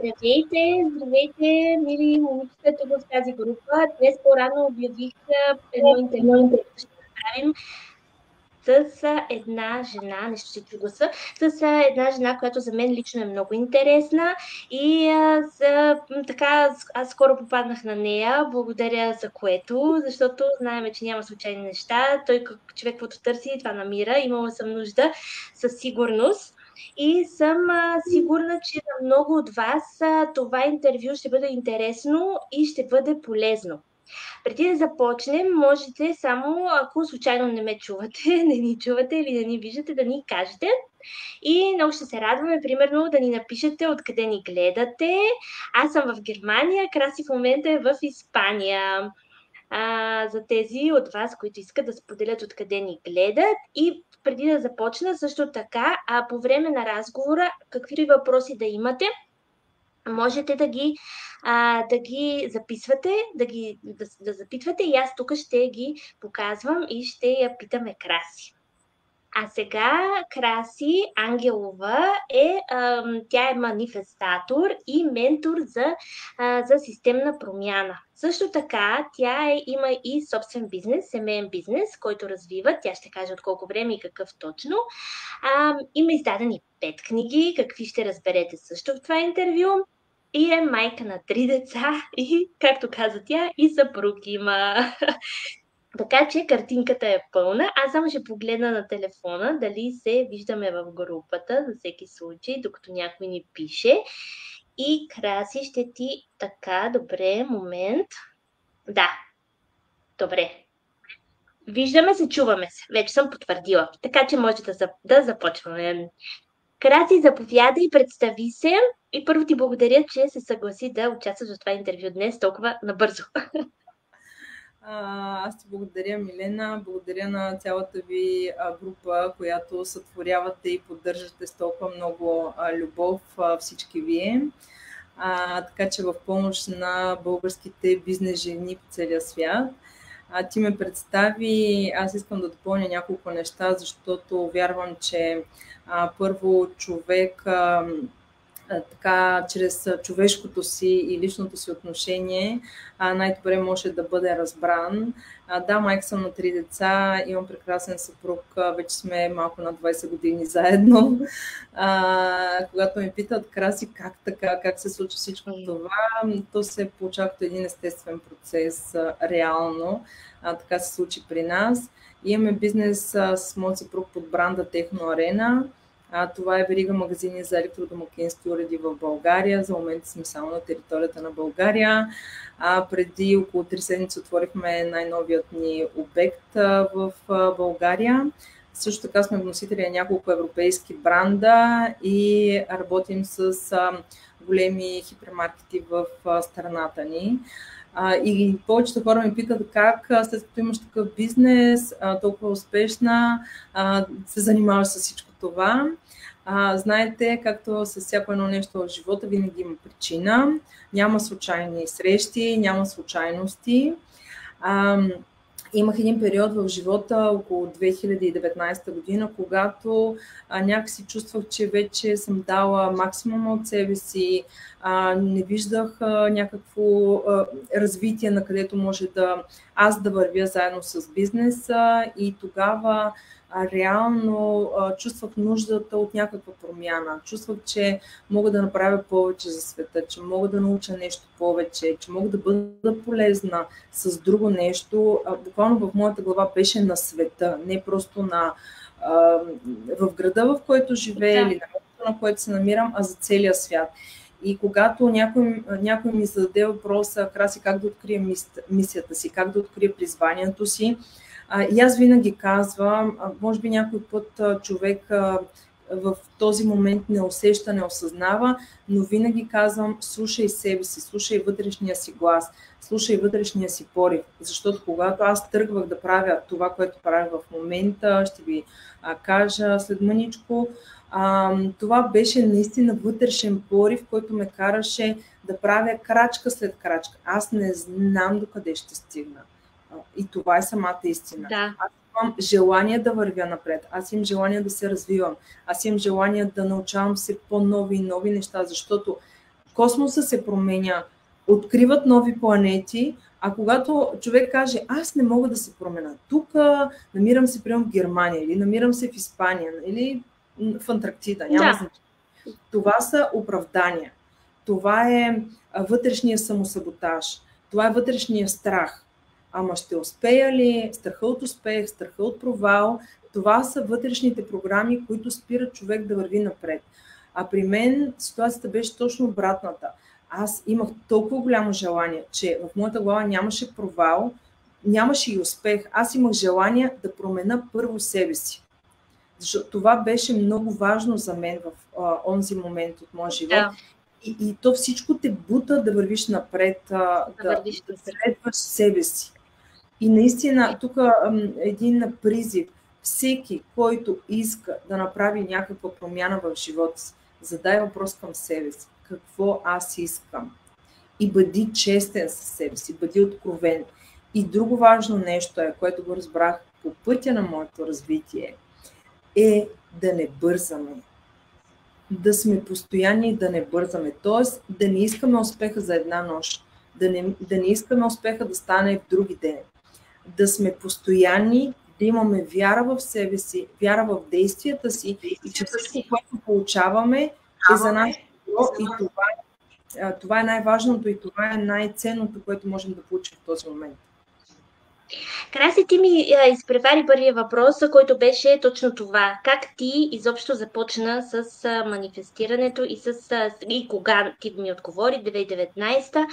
Здравейте, мили момичета тук в тази група. Днес по-рано обявих едно интервю, което ще направим с една жена, нещо се чу гласа, с една жена, която за мен лично е много интересна и така аз скоро попаднах на нея, благодаря за което, защото знаем, че няма случайни неща, той как човек каквото търси, това намира, имала съм нужда със сигурност. И съм сигурна, че на много от вас това интервю ще бъде интересно и ще бъде полезно. Преди да започнем, можете само, ако случайно не ме чувате, не ни чувате или не ни виждате, да ни кажете. И много ще се радваме, примерно, да ни напишете откъде ни гледате. Аз съм в Германия, Краси в момента е в Испания. За тези от вас, които искат да споделят откъде ни гледат. И преди да започна, също така, по време на разговора, каквито и въпроси да имате, можете да ги записвате, да запитвате и аз тук ще ги показвам и ще я питаме Краси. А сега Краси Ангелова тя е манифестатор и ментор за системна промяна. Също така има и собствен бизнес, семейен бизнес, който развива. Тя ще каже от колко време и какъв точно. Има издадени 5 книги, какви ще разберете също в това интервю. И е майка на 3 деца и, както каза тя, и съпруг има. Така че картинката е пълна. Аз само ще погледна на телефона дали се виждаме в групата, за всеки случай, докато някой ни пише. И Краси ще ти така, добре, момент. Да, добре. Виждаме се, чуваме се. Вече съм потвърдила. Така че може да започваме. Краси, заповядай и представи се. И първо ти благодаря, че се съгласи да участваш в това интервю днес толкова набързо. Аз ти благодаря, Милена. Благодаря на цялата ви група, която сътворявате и поддържате с толкова много любов всички вие. Така че в помощ на българските бизнес жени по целия свят. Ти ме представи, аз искам да допълня няколко неща, защото вярвам, че първо човек така, чрез човешкото си и личното си отношение най-добре може да бъде разбран. Да, майка съм на 3 деца, имам прекрасен съпруг, вече сме малко на 20 години заедно. Когато ме питат, Краси, как така, как се случва всичко това, то се получава като един естествен процес, реално. Така се случи при нас. Имаме бизнес с моят съпруг под бранда Техно Арена. Това е верига магазини за електродомакински уреди в България. За момента сме само на територията на България. Преди около 3 седмици отворихме най-новият ни обект в България. Също така сме вносители на няколко европейски бранда и работим с големи хипермаркети в страната ни. И повечето хора ме питат как след като имаш такъв бизнес, толкова успешна, се занимаваш с всичко това. Знаете, както с всяко едно нещо в живота, винаги има причина. Няма случайни срещи, няма случайности. Имах един период в живота около 2019 година, когато някакси чувствах, че вече съм дала максимума от себе си, не виждах някакво развитие, на където може аз да вървя заедно с бизнеса, и тогава реално чувствах нуждата от някаква промяна. Чувствах, че мога да направя повече за света, че мога да науча нещо повече, че мога да бъда полезна с друго нещо. Буквално в моята глава беше на света, не просто в града, в който живея, или на мястото, на което се намирам, а за целия свят. И когато някой ми зададе въпроса, Краси, как да открия мисията си, как да открия призванието си, и аз винаги казвам, може би някой път човек в този момент не усеща, не осъзнава, но винаги казвам, слушай себе си, слушай вътрешния си глас, слушай вътрешния си порив, защото когато аз тръгвах да правя това, което правя в момента, ще ви кажа след мъничко, това беше наистина вътрешен порив, който ме караше да правя крачка след крачка. Аз не знам докъде ще стигна. И това е самата истина. Да. Аз имам желание да вървя напред. Аз имам желание да се развивам. Аз имам желание да научавам се по-нови и нови неща, защото космоса се променя, откриват нови планети, а когато човек каже, аз не мога да се променя, тук намирам се примерно в Германия или намирам се в Испания или в Антарктида, няма значение. Това са оправдания. Това е вътрешния самосаботаж. Това е вътрешния страх. Ама ще успея ли? Страха от успех, страха от провал. Това са вътрешните програми, които спират човек да върви напред. А при мен ситуацията беше точно обратната. Аз имах толкова голямо желание, че в моята глава нямаше провал, нямаше и успех. Аз имах желание да променя първо себе си. Защото това беше много важно за мен в онзи момент от моя живот. Да. И то всичко те бута да вървиш напред, да следваш себе си. И наистина, тук един призив. Всеки, който иска да направи някаква промяна в живота си, задай въпрос към себе си. Какво аз искам? И бъди честен със себе си, бъди откровен. И друго важно нещо е, което го разбрах по пътя на моето развитие, е да не бързаме. Да сме постоянни и да не бързаме. Тоест да не искаме успеха за една нощ. Да не искаме успеха да стане в други ден. Да сме постоянни, да имаме вяра в себе си, вяра в действията си и че всичко, което получаваме, е за нас. И това е най-важното и това е най-ценното, което можем да получим в този момент. Краси, ти ми изпревари първия въпрос, който беше точно това. Как ти изобщо започна с манифестирането и кога ти ми отговори, 2019.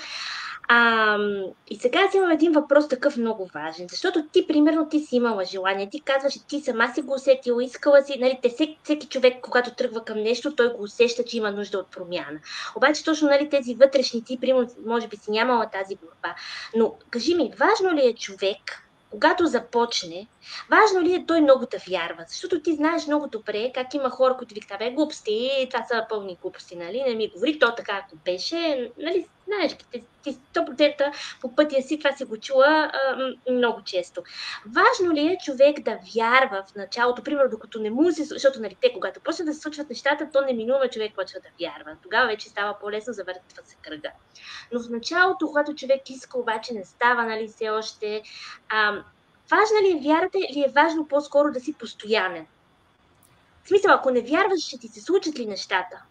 И сега аз имам един въпрос такъв много важен, защото ти, примерно, ти си имала желание, ти казваш, ти сама си го усетила, искала си, нали, всеки човек, когато тръгва към нещо, той го усеща, че има нужда от промяна. Обаче точно, нали, тези вътрешни, ти, примерно, може би си нямала тази борба, но кажи ми, важно ли е човек, когато започне, важно ли е той много да вярва? Защото ти знаеш много добре как има хора, които викат, глупости, това са пълни глупости, нали? Не ми говори, то така ако беше, нали? Знаеш, ти 100% по пътя си, това си го чула много често. Важно ли е човек да вярва в началото, примерно докато не му се, защото нали, те, когато почнат да се случват нещата, то неминуемо човек почва да вярва. Тогава вече става по-лесно, завъртва се кръга. Но в началото, когато човек иска, обаче не става, нали, все още. Важна ли е вярата или е важно по-скоро да си постоянен? В смисъл, ако не вярваш, ще ти се случат ли нещата?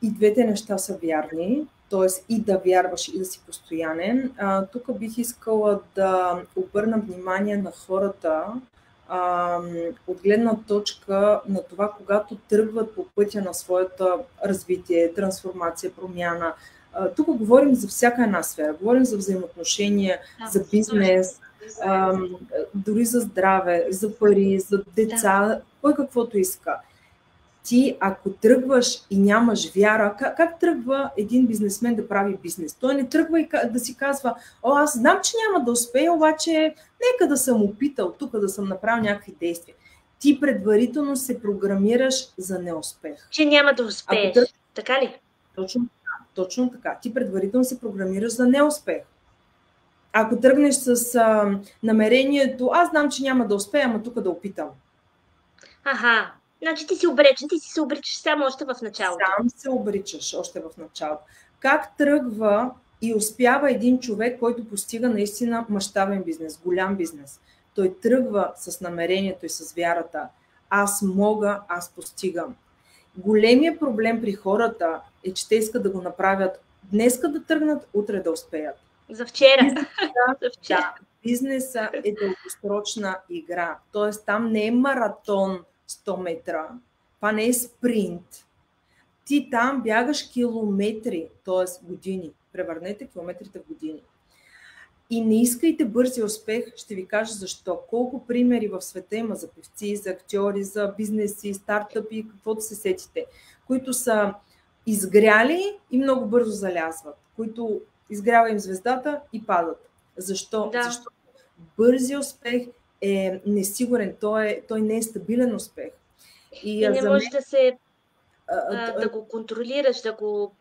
И двете неща са вярни, т.е. и да вярваш и да си постоянен. Тук бих искала да обърна внимание на хората от гледна точка на това, когато тръгват по пътя на своята развитие, трансформация, промяна. Тук говорим за всяка една сфера. Говорим за взаимоотношения, за бизнес, дори за здраве, за пари, за деца, кой каквото иска. Ти, ако тръгваш и нямаш вяра, как тръгва един бизнесмен да прави бизнес? Той не тръгва и да си казва, аз знам, че няма да успея, обаче нека да съм опитал тук, да съм направил някакви действия. Ти предварително се програмираш за неуспех. Че няма да успееш, така ли? Точно така. Ти предварително се програмираш за неуспех. Ако тръгнеш с намерението, аз знам, че няма да успея, ама тук да опитам. Значи ти си обречен, ти си се обричаш само още в началото. Сам се обричаш още в началото. Как тръгва и успява един човек, който постига наистина мащабен бизнес, голям бизнес? Той тръгва с намерението и с вярата. Аз мога, аз постигам. Големият проблем при хората е, че те искат да го направят днеска да тръгнат, утре да успеят. За вчера. Да, бизнеса е дългосрочна игра. Тоест там не е маратон 100 метра, това не е спринт. Ти там бягаш километри, т.е. години. Превърнете километрите в години. И не искайте бързи успех, ще ви кажа защо. Колко примери в света има за певци, за актьори, за бизнеси, стартъпи, каквото се сетите, които са изгряли и много бързо залязват, които изгрява им звездата и падат. Защо? Да. Защото бързи успех е несигурен, той не е стабилен успех. И не можеш да го контролираш, да го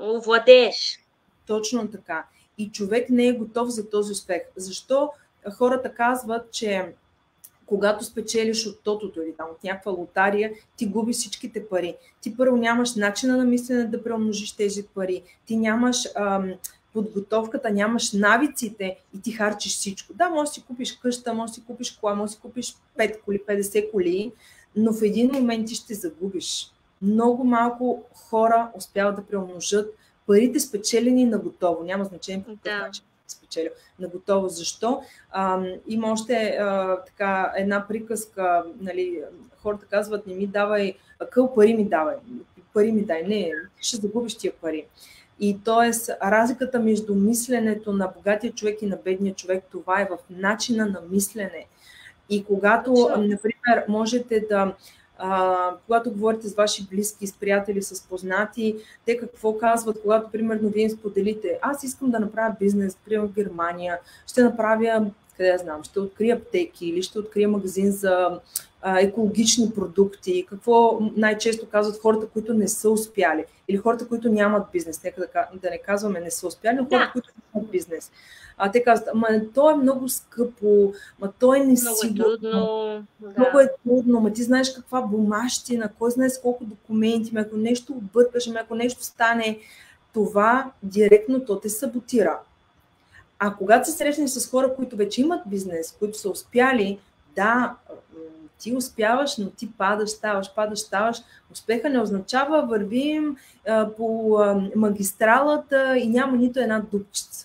овладееш. Точно така. И човек не е готов за този успех. Защо хората казват, че когато спечелиш от тотото или там от някаква лотария, ти губиш всичките пари. Ти първо нямаш начина на мислене да преумножиш тези пари. Ти нямаш подготовката, нямаш навиците и ти харчиш всичко. Да, можеш да си купиш къща, можеш да си купиш кола, можеш да си купиш 5 коли, 50 коли, но в един момент ти ще загубиш. Много малко хора успяват да преумножат парите спечелени на готово. Няма значение по какъв начин спечелил на готово. Защо? Има още така една приказка, нали, хората казват, не ми давай, къл пари ми давай, пари ми дай. Не, ще загубиш тия пари. И т.е. разликата между мисленето на богатия човек и на бедния човек, това е в начина на мислене. И когато, например, можете да когато говорите с ваши близки, с приятели, с познати, те какво казват, когато, примерно, вие им споделите, аз искам да направя бизнес, примерно в Германия, ще направя, къде я знам, ще открия аптеки или ще открия магазин за екологични продукти. Какво най-често казват хората, които не са успяли или хората, които нямат бизнес. Нека да не казваме не са успяли, но хората, които нямат бизнес. Те казват, ама то е много скъпо, ма то е несигурно, много е трудно, ма ти знаеш каква бумащина, кой знае с колко документи, ако нещо объркаш, ако нещо стане, това директно то те саботира. А когато се срещнеш с хора, които вече имат бизнес, които са успяли, да, ти успяваш, но ти падаш, ставаш. Успеха не означава вървим по магистралата и няма нито една дупчица.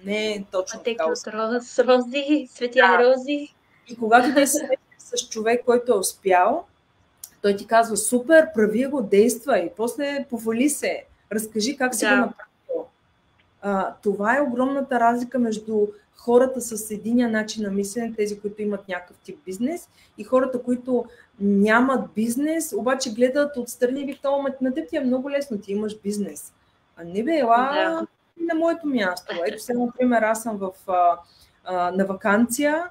Не е точно така. С рози, светя рози. И когато ти се срещнеш с човек, който е успял, той ти казва, супер, прави го, действай, после повали се, разкажи как си го направил. Това е огромната разлика между хората с единия начин на мислене, тези, които имат някакъв тип бизнес, и хората, които нямат бизнес, обаче гледат отстрани и викат, на теб ти е много лесно, ти имаш бизнес. А не бе, на моето място. Ето сега, например, аз съм на ваканция,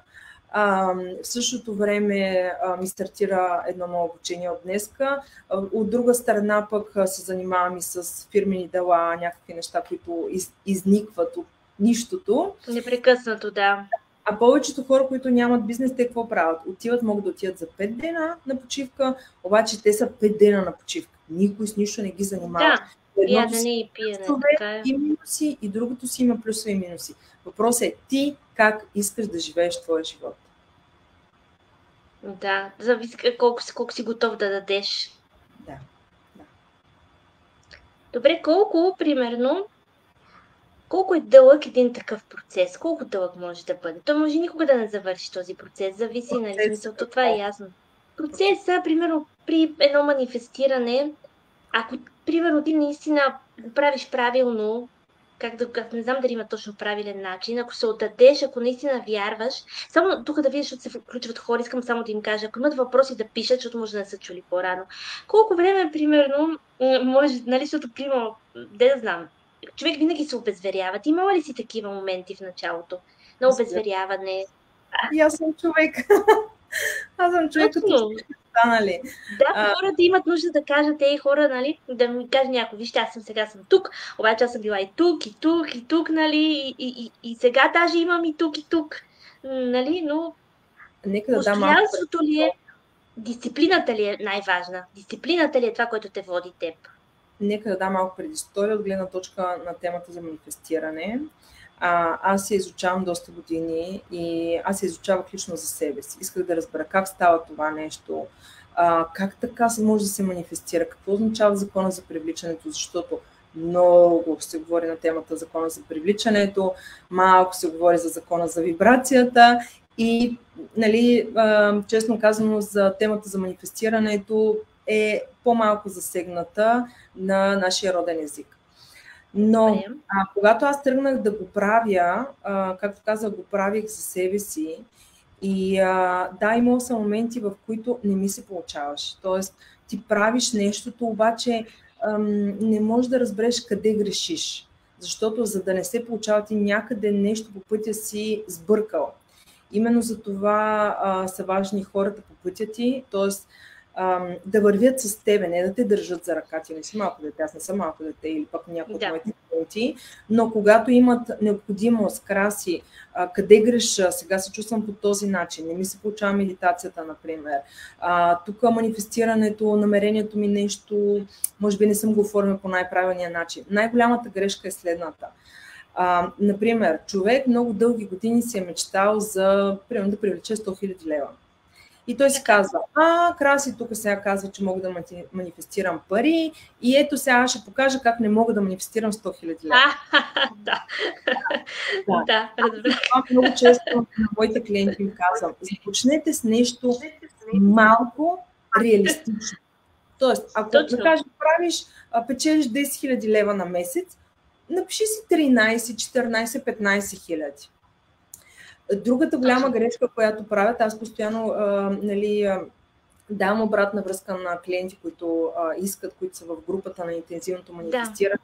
в същото време ми стартира едно ново обучение от днеска. От друга страна пък се занимавам и с фирмени дела, някакви неща, които изникват от нищото. Непрекъснато, да. А повечето хора, които нямат бизнес, те какво правят? Могат да отидат за 5 дена на почивка, обаче те са 5 дена на почивка. Никой с нищо не ги занимава. Да, ядене и пиене. И минуси, и другото си има плюсове и минуси. Въпросът е ти как искаш да живееш твоя живот. Да, зависи колко си готов да дадеш. Да. Добре, колко е дълъг един такъв процес? Колко дълъг може да бъде? Той може никога да не завърши този процес. Зависи, нали, смисълто, това е ясно. Процесът, примерно, при едно манифестиране, ако, примерно, ти наистина го правиш правилно, не знам дали има точно правилен начин, ако се отдадеш, ако наистина вярваш, само тук да видиш, защото се включват хора, искам само да им кажа, ако имат въпроси да пишат, защото може да не са чули по-рано. Колко време, примерно, може, нали, защото, примерно, да знам, човек винаги се обезверява. Ти имала ли си такива моменти в началото на обезверяване? И аз съм човек. Аз съм човек, като останали. Да, хората имат нужда да кажат, хора, нали, да ми каже някой, вижте, аз сега съм тук, обаче аз съм била и тук, нали, и сега даже имам и тук, нали, но постоянството ли е, дисциплината ли е най-важна? Дисциплината ли е това, което те води теб? Нека да дам малко предистория от гледна точка на темата за манифестиране. Аз се изучавам доста години и аз се изучавах лично за себе си. Исках да разбера как става това нещо, как така може да се манифестира, какво означава закона за привличането, защото много се говори на темата закона за привличането, малко се говори за закона за вибрацията и, нали, честно казано, за темата за манифестирането е по-малко засегната на нашия роден език. Но когато аз тръгнах да го правя, както казах, го правих за себе си и имал са моменти, в които не ми се получаваше. Тоест, ти правиш нещото, обаче не можеш да разбереш къде грешиш. Защото за да не се получава, ти някъде нещо по пътя си сбъркал. Именно за това са важни хората по пътя ти, т.е. да вървят с тебе, не да те държат за ръка. Ти не си малко дете, аз не съм малко дете, или пък някой от моите клиенти, но когато имат необходимост, краси, къде греша, сега се чувствам по този начин, не ми се получава медитацията, например. Тук манифестирането, намерението ми нещо, може би не съм го оформил по най-правилния начин. Най-голямата грешка е следната. Например, човек много дълги години си е мечтал за, примерно, да привлече 100 000 лева. И той си казва, Краси тук сега казва, че мога да манифестирам пари и ето сега ще покажа как не мога да манифестирам 100 000 лева. Да, разбрах. Много често на моите клиенти им казвам, започнете с нещо малко реалистично. Тоест, ако да кажем, печелиш 10 000 лева на месец, напиши си 13, 14, 15 хиляди. Другата голяма грешка, която правят, аз постоянно давам обратна връзка на клиенти, които искат, които са в групата на интензивното манифестиране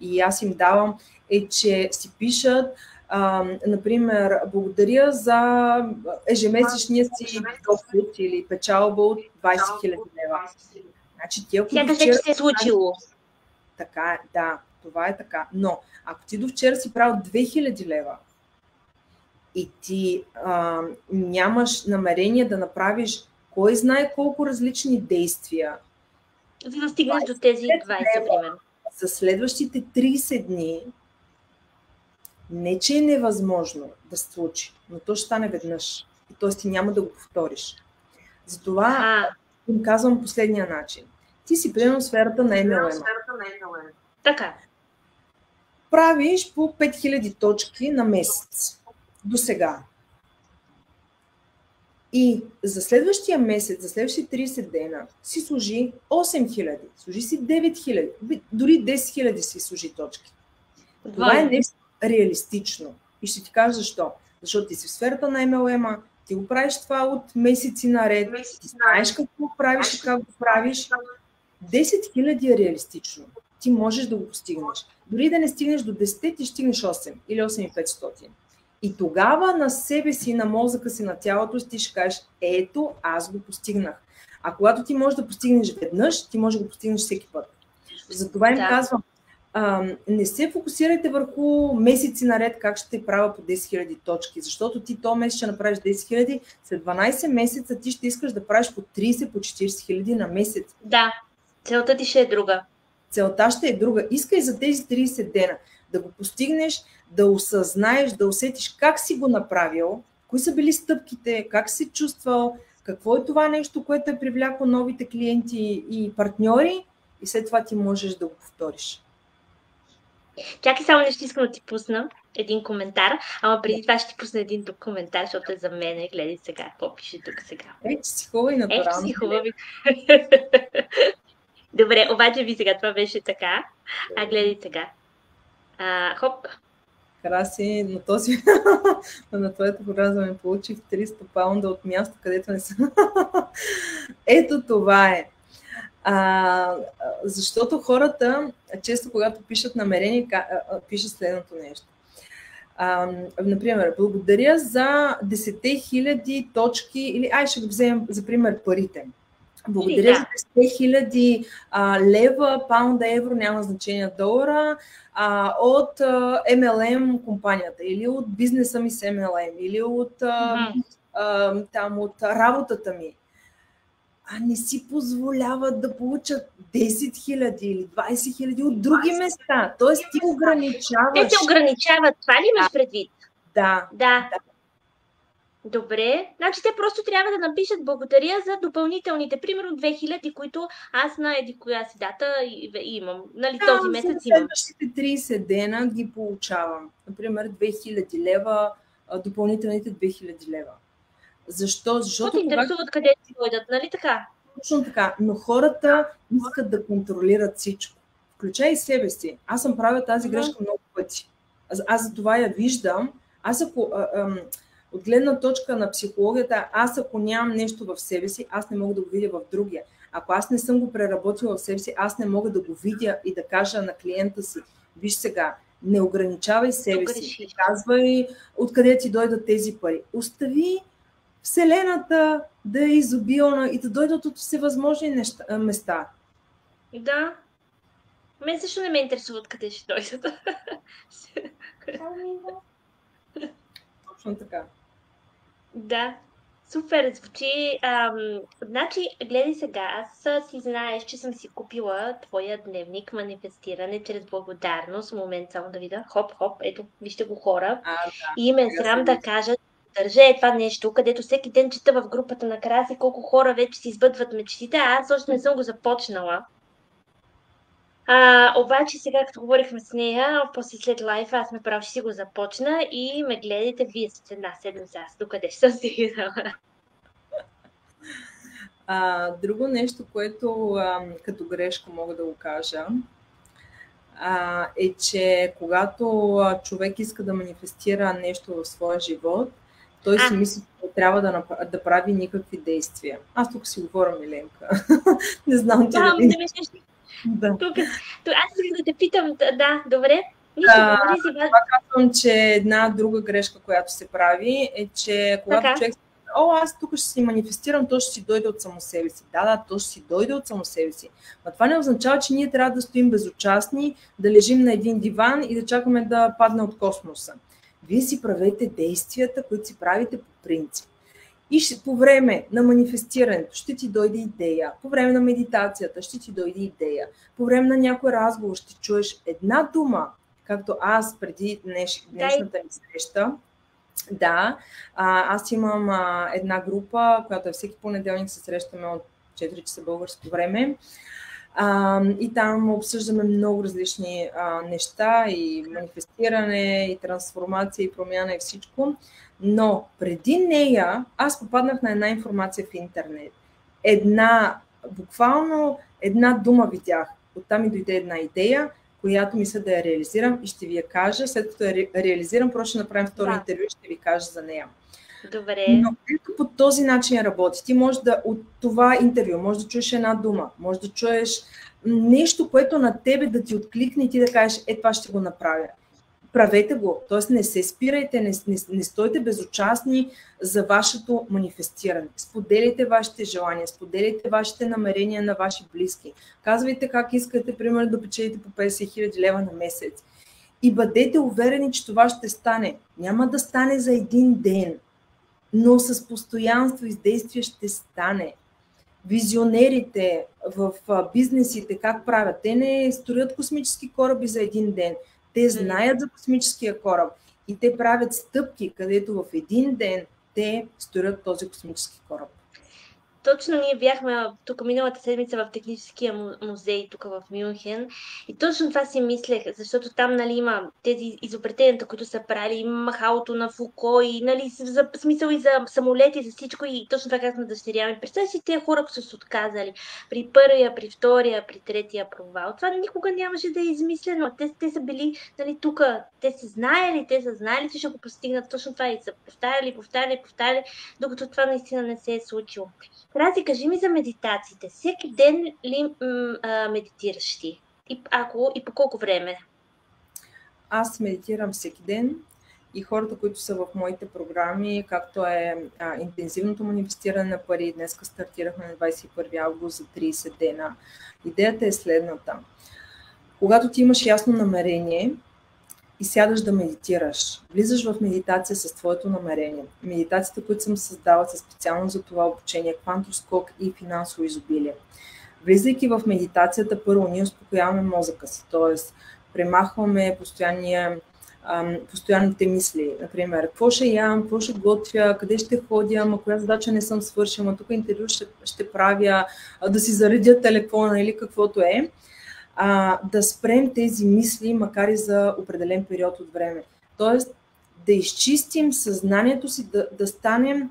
и аз им давам, е, че си пишат, например, благодаря за ежемесечния си доход или печалба от 20 000 лева. Значи, сякаш вече се е случило. Така, да, това е така. Но ако ти до вчера си правил 2000 лева, и ти нямаш намерение да направиш кой знае колко различни действия, за да стигнеш до тези 20, примерно. За следващите 30 дни, не че е невъзможно да се случи, но то ще стане веднъж. И т.е. ти няма да го повториш. Затова им казвам последния начин. Ти си примерно в сферата на MLM. Така. Правиш по 5000 точки на месец. До сега. И за следващия месец, за следващите 30 дена, си служи 8000, служи си 9000, дори 10 000 си служи точки. Това е нещо реалистично. И ще ти кажа защо. Защото ти си в сферата на MLM-а, ти го правиш това от месеци наред, ти знаеш какво правиш и как го правиш. 10 000 е реалистично. Ти можеш да го постигнеш. Дори да не стигнеш до 10, ти стигнеш 8 или 8500. И тогава на себе си, на мозъка си, на тялото си, ти ще кажеш, ето, аз го постигнах. А когато ти можеш да постигнеш веднъж, ти можеш да го постигнеш всеки път. Затова им казвам, не се фокусирайте върху месеци наред как ще правя по 10 000 точки, защото ти този месец ще направиш 10 000, след 12 месеца ти ще искаш да правиш по 30, по 40 000 на месец. Да, целта ти ще е друга. Целта ще е друга. Искай за тези 30 дена да го постигнеш, да осъзнаеш, да усетиш как си го направил, кои са били стъпките, как си чувствал, какво е това нещо, което е привлякло новите клиенти и партньори и след това ти можеш да го повториш. Чакай само нещо, искам да ти пусна един коментар, ама преди това ще ти пусна един друг коментар, защото е за мен. Гледай сега, какво пише тук сега. Че си хубава и натурално. Че си хубава. Добре, обаче ви сега това беше така. Гледай сега. Хоп. Краси, на твоята програма ми получих 300 паунда от място, където не съм. Ето това е. Защото хората, често когато пишат намерение, пишат следното нещо. Например, благодаря за 10 000 точки, или ще го вземем за пример парите. Благодаря за 10 000 лева, паунда, евро, няма значение долара, от MLM компанията, или от бизнеса ми с MLM, или от работата ми. Не си позволяват да получат 10 000 или 20 000 от други места. Тоест ти ограничаваш. Те се ограничават. Това ли имаш предвид? Да. Добре. Значи те просто трябва да напишат благодаря за допълнителните, примерно 2000, които аз на еди коя си дата имам. Нали, този месец имам. Следващите 30 дена ги получавам. Например, 2000 лева, допълнителните 2000 лева. Защо? Защото те интересуват къде си дойдат, нали така? Точно така, но хората искат да контролират всичко. Включай и себе си. Аз съм правила тази грешка много пъти. Аз за това я виждам. Аз ако от гледна точка на психологията, ако нямам нещо в себе си, аз не мога да го видя в другия. Ако аз не съм го преработила в себе си, аз не мога да го видя и да кажа на клиента си, виж сега, не ограничавай себе си, казвай откъде ти дойдат тези пари. Остави Вселената да е изобилна и да дойдат от всевъзможни места. Да. Мен също не ме интересува откъде ще дойдат. Точно така. Да, супер, звучи. Значи, гледай сега, аз си знаеш, че съм си купила твоя дневник манифестиране чрез благодарност. Момент, само да видя. Хоп, хоп, ето, вижте го хора. Да, И ме сега се срам да вижда. кажа, държа е това нещо, където всеки ден чета в групата на Краси колко хора вече си избъдват мечтите, а аз още не съм го започнала. Обаче сега, като говорихме с нея, после след лайфа, аз направо ще си го започна и ме гледайте вие с една седмица, аз докъде ще съм стигнала. Друго нещо, което като грешка мога да го кажа, е, че когато човек иска да манифестира нещо в своя живот, той си мисли, че не трябва да прави никакви действия. Аз тук си говоря, Миленка. Не знам ти дали... Да. Тук, аз искам да те питам, да, добре. Това казвам, че една друга грешка, която се прави, е, че когато човек аз тук ще си манифестирам, то ще си дойде от само себе си. Да, то ще си дойде от само себе си. Но това не означава, че ние трябва да стоим безучастни, да лежим на един диван и да чакаме да падне от космоса. Вие си правете действията, които си правите по принцип. И по време на манифестирането ще ти дойде идея, по време на медитацията ще ти дойде идея, по време на някой разговор ще чуеш една дума, както аз преди днешната ми среща. Да, аз имам една група, която е всеки понеделник, се срещаме от 4 часа българско време. И там обсъждаме много различни неща, и манифестиране, и трансформация, и промяна, и всичко. Но преди нея аз попаднах на една информация в интернет. Буквално една дума видях. Оттам ми дойде една идея, която мисля да я реализирам и ще ви я кажа. След като я реализирам, просто ще направим второ интервю и ще ви кажа за нея. Добре. Но ето по този начин работи. Ти можеш от това интервю може да чуеш една дума, може да чуеш нещо, което на тебе да ти откликне и ти да кажеш, това ще го направя. Правете го, т.е. не се спирайте, не стойте безучастни за вашето манифестиране. Споделяйте вашите желания, споделяйте вашите намерения на ваши близки. Казвайте как искате, примерно, да печелите по 50 000 лева на месец. И бъдете уверени, че това ще стане. Няма да стане за един ден, но с постоянство и с действие ще стане. Визионерите в бизнесите как правят? Те не строят космически кораби за един ден. Те знаят за космическия кораб и те правят стъпки, където в един ден те строят този космически кораб. Точно ние бяхме тук миналата седмица в техническия музей тук в Мюнхен и точно това си мислех, защото там има тези изобретенията, които са правили, има махалото на Фуко и за смисъл и за самолети, за всичко и точно това казвам дъщеря ми. Представи си тези хора, които са се отказали при първия, при втория, при третия провал. Това никога нямаше да е измислено. Те са били тук, те са знаели, че ще го постигнат точно това и са повтаряли, докато това наистина не се е случило. Краси, кажи ми за медитациите. Всеки ден ли медитираш ти? И по колко време? Аз медитирам всеки ден и хората, които са в моите програми, както е интензивното манифестиране на пари, днеска стартирахме на 21 август за 30 дена. Идеята е следната. Когато ти имаш ясно намерение и сядаш да медитираш, влизаш в медитация с твоето намерение. Медитациите, които съм създала, са специално за това обучение, квантоскок и финансово изобилие. Влизайки в медитацията, първо ние успокояваме мозъка си, т.е. премахваме постоянните мисли. Например, какво ще ям, какво ще готвя, къде ще ходя, коя задача не съм свършила, тук интервю ще правя, да си заредя телефона или каквото е. Да спрем тези мисли, макар и за определен период от време. Тоест, да изчистим съзнанието си, да станем,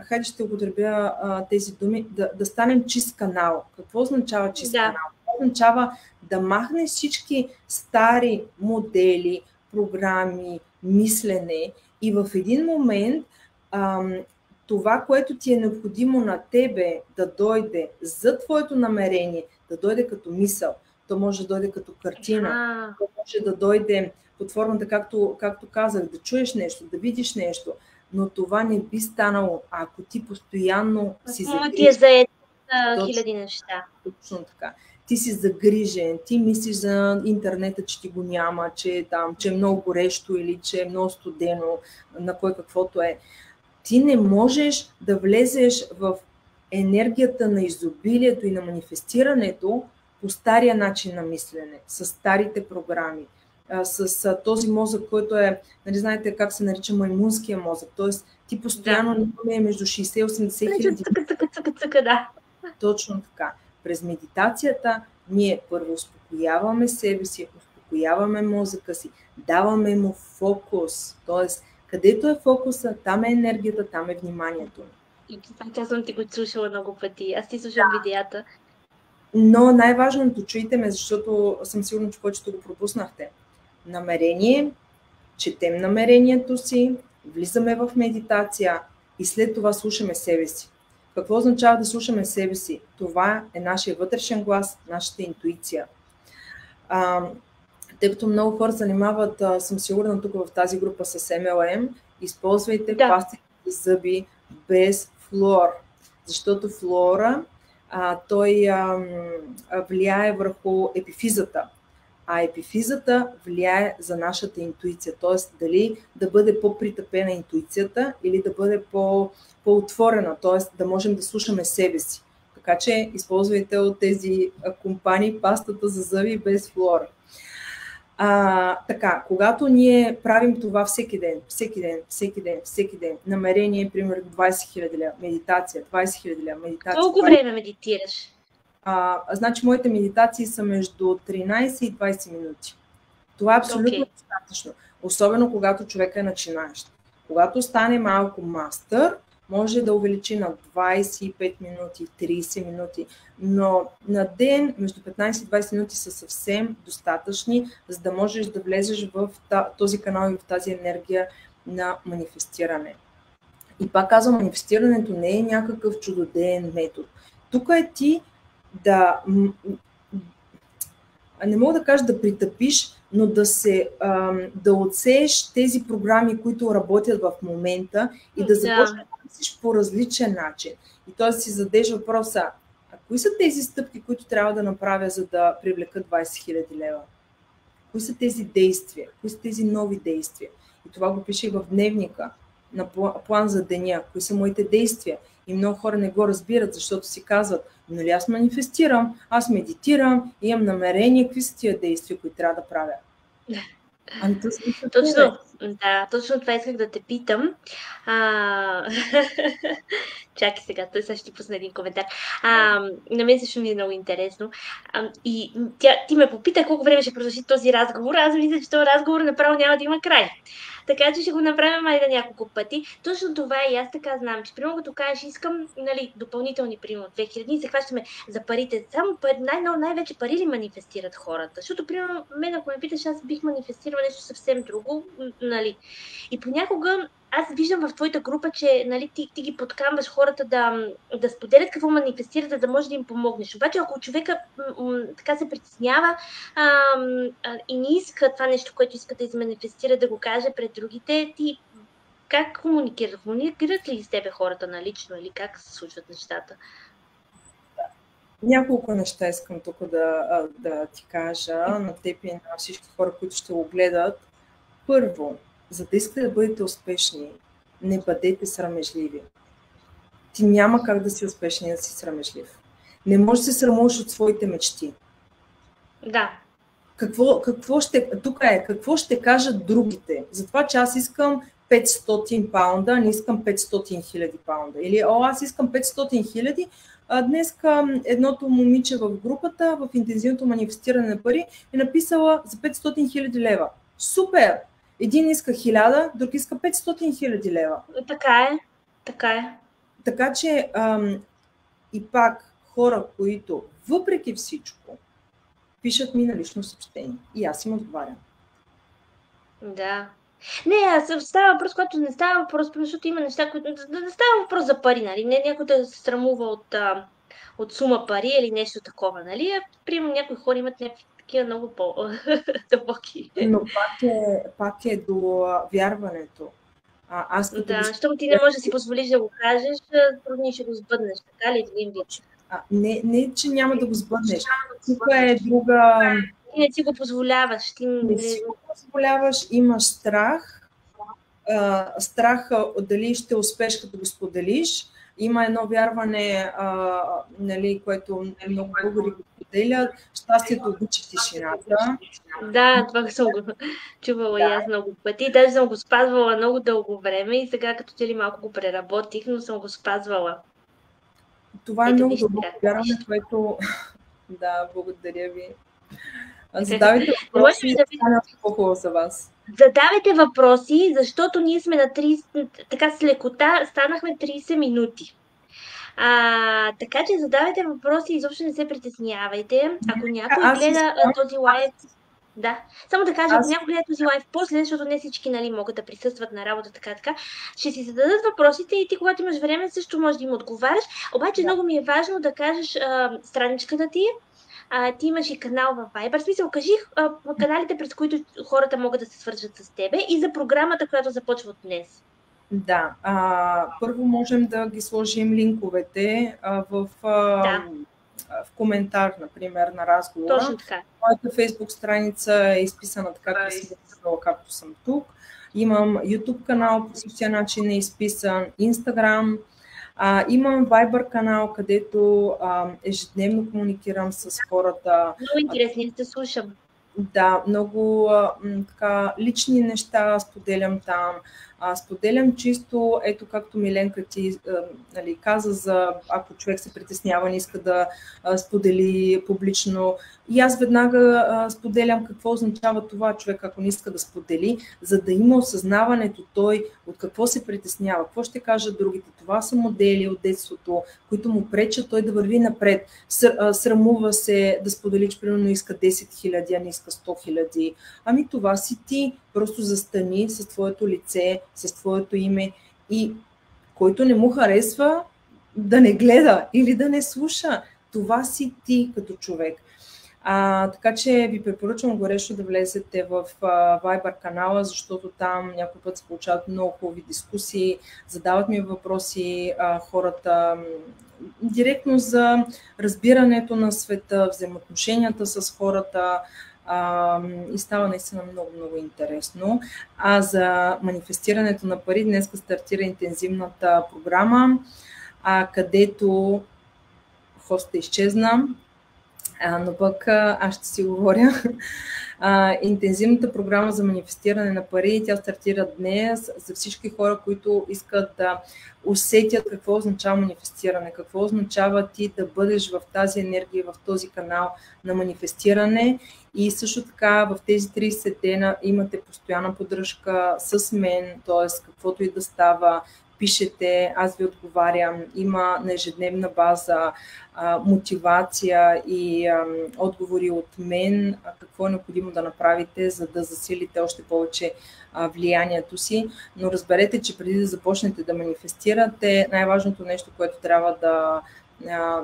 хайде ще употребя тези думи, да станем чист канал. Какво означава чист канал? Това означава да махнеш всички стари модели, програми, мислене и в един момент това, което ти е необходимо на тебе да дойде за твоето намерение, да дойде като мисъл, то може да дойде като картина, то може да дойде под формата, както казах, да чуеш нещо, да видиш нещо, но това не би станало, ако ти постоянно си загрижен. хиляди неща. Точно така. Ти си загрижен, ти мислиш за интернета, че ти го няма, че е много горещо или че е много студено, на кой каквото е. Ти не можеш да влезеш в енергията на изобилието и на манифестирането по стария начин на мислене, с старите програми, с този мозък, който е, нали знаете как се нарича маймунския мозък, т.е. ти постоянно имаме между 60 и 80 хиляди. Да. Точно така. През медитацията ние първо успокояваме себе си, успокояваме мозъка си, даваме му фокус, т.е. където е фокуса, там е енергията, там е вниманието. И това съм ти го слушала много пъти. Аз ти слушам видеята. Но най-важното, чуйте ме, защото съм сигурна, че повечето го пропуснахте. Намерение, четем намерението си, влизаме в медитация и след това слушаме себе си. Какво означава да слушаме себе си? Това е нашия вътрешен глас, нашата интуиция. Тъй като много хора занимават, съм сигурна тук в тази група с MLM, използвайте пастите за зъби без флуор, защото флуора той влияе върху епифизата, а епифизата влияе за нашата интуиция, т.е. дали да бъде по-притъпена интуицията или да бъде по-отворена, т.е. да можем да слушаме себе си. Така че използвайте от тези компании пастата за зъби без флуора. Така, когато ние правим това всеки ден, намерение, примерно 20 000 лева, медитация, 20 000 лева, медитация. Колко време медитираш? Значи моите медитации са между 13 и 20 минути. Това е абсолютно достатъчно, особено когато човек е начинаещ. Когато стане малко мастър, може да увеличи на 25 минути, 30 минути, но на ден между 15 и 20 минути са съвсем достатъчни, за да можеш да влезеш в този канал и в тази енергия на манифестиране. И пак казвам, манифестирането не е някакъв чудодеен метод. Тук е ти не мога да кажа да притъпиш, но да отсееш тези програми, които работят в момента и да започнеш да мислиш по различен начин. И т.е. си зададеш въпроса, кои са тези стъпки, които трябва да направя, за да привлека 20 000 лева? Кои са тези действия? Кои са тези нови действия? И това го пише и в дневника, на план за деня. Кои са моите действия? И много хора не го разбират, защото си казват, нали аз манифестирам, аз медитирам, имам намерение, какви са тия действия, които трябва да правя? Точно това исках да те питам. Чакай сега, той сега ще ти пусна един коментар. На мен също ми е много интересно. И ти ме попита колко време ще продължи този разговор. Аз мисля, че този разговор направо няма да има край. Така че ще го направим майда няколко пъти. Точно това и аз така знам, че примерно като кажеш, искам допълнителни примерно 2000, се хващаме за парите. Само най-вече пари ли манифестират хората? Защото примерно мен, ако ме питаш, аз бих манифестирала нещо съвсем друго, нали. И понякога аз виждам в твоята група, че нали, ти ги подкамваш хората да споделят какво манифестират, да може да им помогнеш. Обаче ако човека така се притеснява и не иска това нещо, което иска да изманифестира, да го каже пред другите, ти как комуникират? Комуникират ли с тебе хората налично или как се случват нещата? Няколко неща искам тук да ти кажа на теб и на всички хора, които ще го гледат. Първо, за да искате да бъдете успешни, не бъдете срамежливи. Ти няма как да си успешен и да си срамежлив. Не можеш да се срамуваш от своите мечти. Да. Какво ще кажат другите? Затова, че аз искам 500 паунда, не искам 500 хиляди паунда. Или аз искам 500 хиляди. Днес едното момиче в групата, в интензивното манифестиране на пари, е написала за 500 хиляди лева. Супер! Един иска 1000, друг иска 500 хиляди лева. Така е. Така че и пак хора, които въпреки всичко пишат ми на лично съобщение. И аз им отговарям. Да. Не, става въпрос, когато не става въпрос, защото има неща, които не става въпрос за пари, нали? Не някой да се срамува от сума пари или нещо такова, нали? Примерно някои хора имат някакви такива много по-дълбоки. Но пак е до вярването. Защото ти не можеш да си позволиш да го кажеш, трудно ще го сбъднеш, така ли? Не, че няма да го сбъднеш. Тук е друга... Ти не си го позволяваш. Не си го позволяваш, имаш страх. Страха дали ще успеш като го споделиш. Има едно вярване, нали, което много българи го споделят. Щастието обича тишината. Да, това съм го чувала и аз много пъти. Даже съм го спазвала много дълго време и сега като че ли малко го преработих, но съм го спазвала. Това е много добро вярване, което... Да, благодаря ви. Задавайте въпроси и стане по-хубаво за вас. Задавайте въпроси, защото ние сме на 30... Така с лекота станахме 30 минути. Така че задавайте въпроси, изобщо не се притеснявайте. Ако някой гледа този лайв... Да, само да кажа, ако някой гледа този лайв после, защото не всички, нали, могат да присъстват на работа, така, ще си зададат въпросите и ти, когато имаш време, също можеш да им отговаряш. Обаче много ми е важно да кажеш страничката ти. Ти имаш и канал в Viber. Смисъл, кажи каналите, през които хората могат да се свържат с тебе и за програмата, която започва от днес. Да, първо можем да ги сложим линковете в коментар, например, на разговора. Точно така. Моята Фейсбук страница е изписана така, както съм тук. Имам YouTube канал, по същия начин е изписан, Instagram. Имам Viber канал, където ежедневно комуникирам с хората. Много интересни, да слушам. Да, много така, лични неща споделям там. Споделям чисто, ето както Миленка ти нали, каза, за ако човек се притеснява, не иска да сподели публично. И аз веднага споделям какво означава това човек, ако не иска да сподели, за да има осъзнаването той от какво се притеснява, какво ще кажат другите. Това са модели от детството, които му пречат той да върви напред. Срамува се да сподели, че примерно иска 10 000, а не иска 100 000. Ами това си ти. Просто застани с твоето лице, с твоето име и който не му харесва, да не гледа или да не слуша. Това си ти като човек. Така че ви препоръчвам горещо да влезете в Viber канала, защото там някой път се получават много хубави дискусии, задават ми въпроси хората директно за разбирането на света, взаимоотношенията с хората, и става наистина много интересно. За манифестирането на пари днес стартира интензивната програма, където хоста изчезна, но пък аз ще си говоря. Интензивната програма за манифестиране на пари, тя стартира днес за всички хора, които искат да усетят какво означава манифестиране, какво означава ти да бъдеш в тази енергия, в този канал на манифестиране. И също така в тези 30 дена имате постоянна поддръжка с мен, т.е. каквото и да става, пишете, аз ви отговарям, има на ежедневна база мотивация и отговори от мен, какво е необходимо да направите, за да засилите още повече влиянието си. Но разберете, че преди да започнете да манифестирате, най-важното нещо, което трябва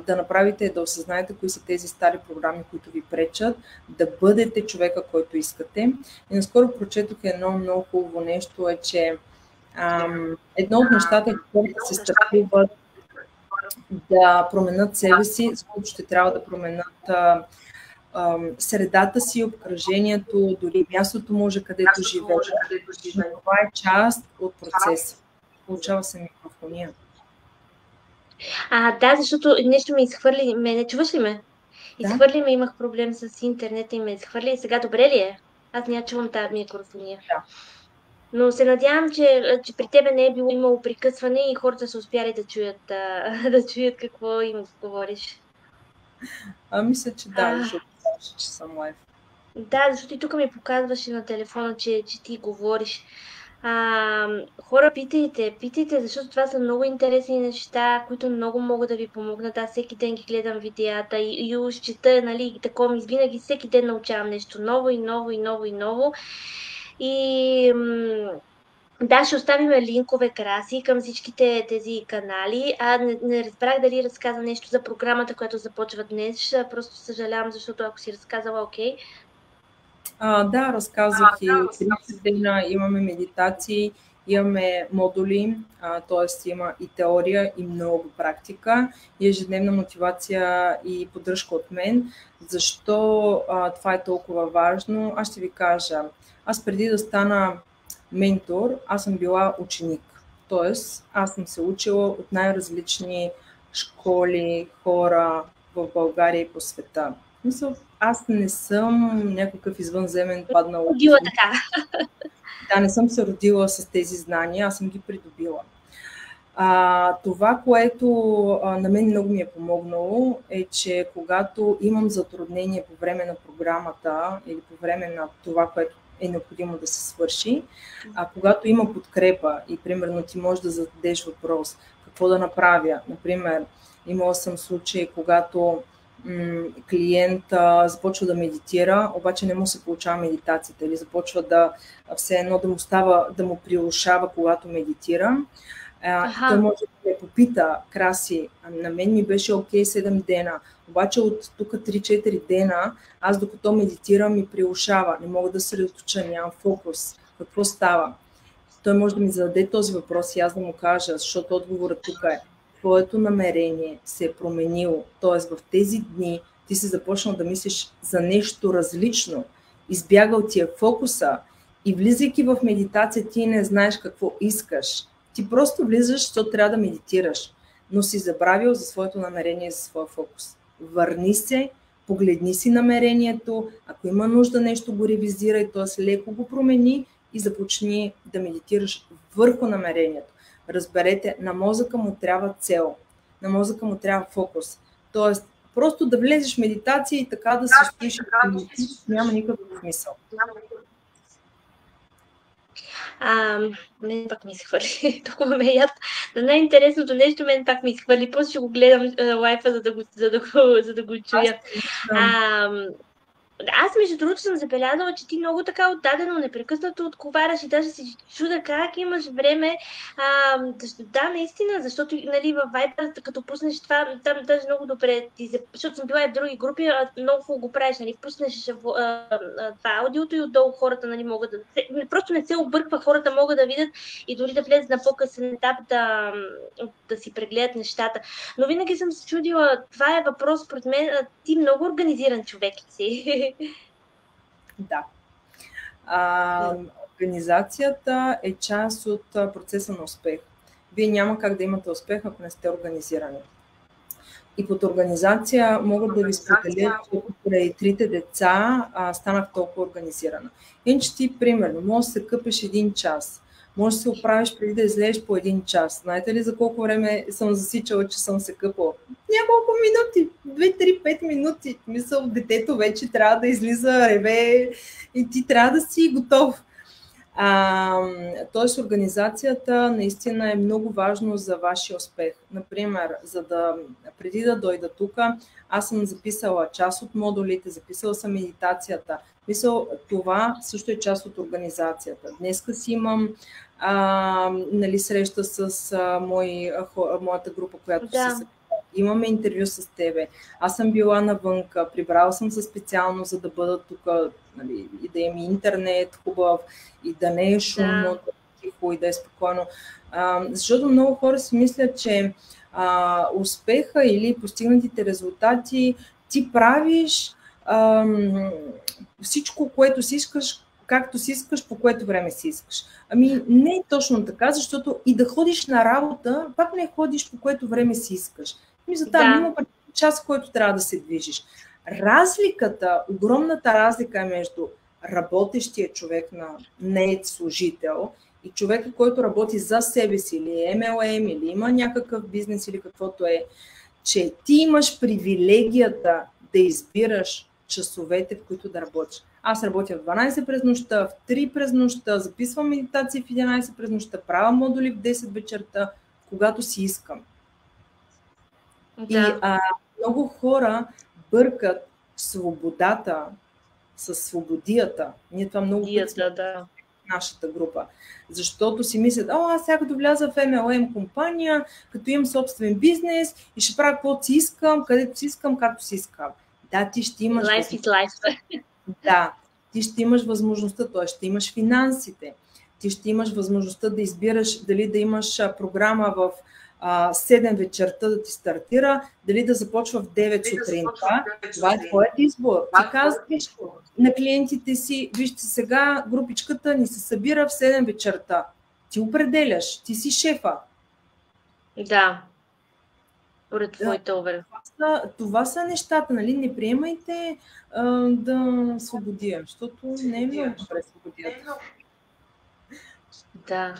да направите е да осъзнаете кои са тези стари програми, които ви пречат, да бъдете човека, който искате. И наскоро прочетох едно много хубаво нещо, е, че едно от нещата, които се страхуват да променят себе си, защото ще трябва да променят средата си, обкръжението, дори мястото може, където живеят. Това е част от процеса. Получава се микрофония. Да, защото нещо ме изхвърли. Не чуваш ли ме? Изхвърли ме, имах проблем с интернета и ме изхвърли. И сега добре ли е? Аз не чувам тази микрофония. Да. Но се надявам, че при тебе не е било имало прекъсване и хората са успяли да чуят какво им говориш. Мисля, че да, защото че съм лайв. Да, защото и тук ми показваше на телефона, че ти говориш. Хора, питайте, защото това са много интересни неща, които много могат да ви помогнат. Аз всеки ден ги гледам видеята и чета, нали, такова ми винаги всеки ден научавам нещо ново и ново и ново и ново. И да, ще оставим линкове, Краси, към всичките тези канали. Не разбрах дали разказа нещо за програмата, която започва днес. Просто съжалявам, защото ако си разказала, окей. Да, разказах и 30 дена имаме медитации Имаме модули, т.е. има и теория, и много практика, и ежедневна мотивация и поддръжка от мен. Защо това е толкова важно? Аз ще ви кажа. Аз преди да стана ментор, аз съм била ученик. Т.е. аз съм се учила от най-различни школи, хора в България и по света. Мисля, аз не съм някакъв извънземен паднал. Родила така. Да, не съм се родила с тези знания, аз съм ги придобила. Това, което на мен много ми е помогнало, е, че когато имам затруднение по време на програмата или по време на това, което е необходимо да се свърши, когато има подкрепа и примерно ти можеш да зададеш въпрос какво да направя. Например, имала съм случаи, когато клиент започва да медитира, обаче не му се получава медитацията или започва да все едно да му става, да му прилушава, когато медитира. Той може да ме попита: Краси, на мен ми беше окей 7 дена, обаче от тук 3-4 дена аз докато медитирам ми прилушава, не мога да се съсредоточа, нямам фокус. Какво става? Той може да ми зададе този въпрос и аз да му кажа, защото отговорът тук е: твоето намерение се е променило, т.е. в тези дни ти си започнал да мислиш за нещо различно, избягал ти е фокуса и влизайки в медитация ти не знаеш какво искаш. Ти просто влизаш, защото трябва да медитираш, но си забравил за своето намерение и за своя фокус. Върни се, погледни си намерението, ако има нужда нещо го ревизирай, т.е. леко го промени и започни да медитираш върху намерението. Разберете, на мозъка му трябва цел, на мозъка му трябва фокус. Тоест, просто да влезеш в медитация и така да се стоиш, няма никакъв смисъл. Мен пак ми се хвърли. Толкова ме яд. Но най-интересното нещо мен пак ми се хвърли. После ще го гледам лайфа, за да го чуя. Аз, между другото, съм забелязала, че ти много така отдадено, непрекъснато отговаряш и даже си чуда как имаш време. Да, наистина, защото нали, във Viber, като пуснеш това, там даже много добре, защото съм била и в други групи, много го правиш, нали, пуснеш това аудиото и отдолу хората нали, могат да... Просто не се обърква, хората могат да видят и дори да влезат на по-късен етап да си прегледат нещата. Но винаги съм се чудила, това е въпрос, според мен, ти много организиран човек си. Да. Организацията е част от процеса на успех. Вие няма как да имате успех, ако не сте организирани. И под организация мога да ви споделя, че покрай 3 деца станах толкова организирана. Иначе ти, примерно, можеш да се къпеш 1 час, може да се оправиш преди да излезеш по 1 час. Знаете ли за колко време съм засичала, че съм се къпала? Няколко минути, 2-3-5 минути. Мисъл, детето вече трябва да излиза, реве и ти трябва да си готов. Тоест организацията наистина е много важно за вашия успех. Например, преди да дойда тук, аз съм записала част от модулите, записала съм медитацията. Мисъл, това също е част от организацията. Днеска си имам среща с моята група, която се имаме интервю с тебе. Аз съм била навънка, прибрала съм се специално, за да бъда тук, нали, и да има интернет хубав, и да не е шумно, да е тихо и да е спокойно. Защото много хора си мислят, че успеха или постигнатите резултати ти правиш всичко, което си искаш, както си искаш, по което време си искаш. Ами не е точно така, защото и да ходиш на работа, пак не ходиш по което време си искаш. Има час, в който трябва да се движиш. Огромната разлика е между работещия човек на нает служител и човека, който работи за себе си, или MLM, или има някакъв бизнес, или каквото е, че ти имаш привилегията да избираш часовете, в които да работиш. Аз работя в 12 през нощта, в 3 през нощта, записвам медитации в 11 през нощта, правя модули в 10 вечерта, когато си искам. Да. И много хора бъркат свободата с свободията. Ние това много пъти сме в нашата група. Защото си мислят, аз сега като вляза в MLM компания, като имам собствен бизнес и ще правя каквото си искам, където си искам, както си искам. Да, ти ще имаш... Life is life. Да, ти ще имаш възможността, т.е. ще имаш финансите. Ти ще имаш възможността да избираш дали да имаш програма в 7 вечерта да ти стартира, дали да започва в 9 сутринта. Това е твоят избор. Ти казваш на клиентите си, вижте сега, групичката ни се събира в 7 вечерта. Ти определяш, ти си шефа. Да, поред твоите овер. Това са нещата, нали? Не приемайте да свободия, защото не е много добре свободията. Да.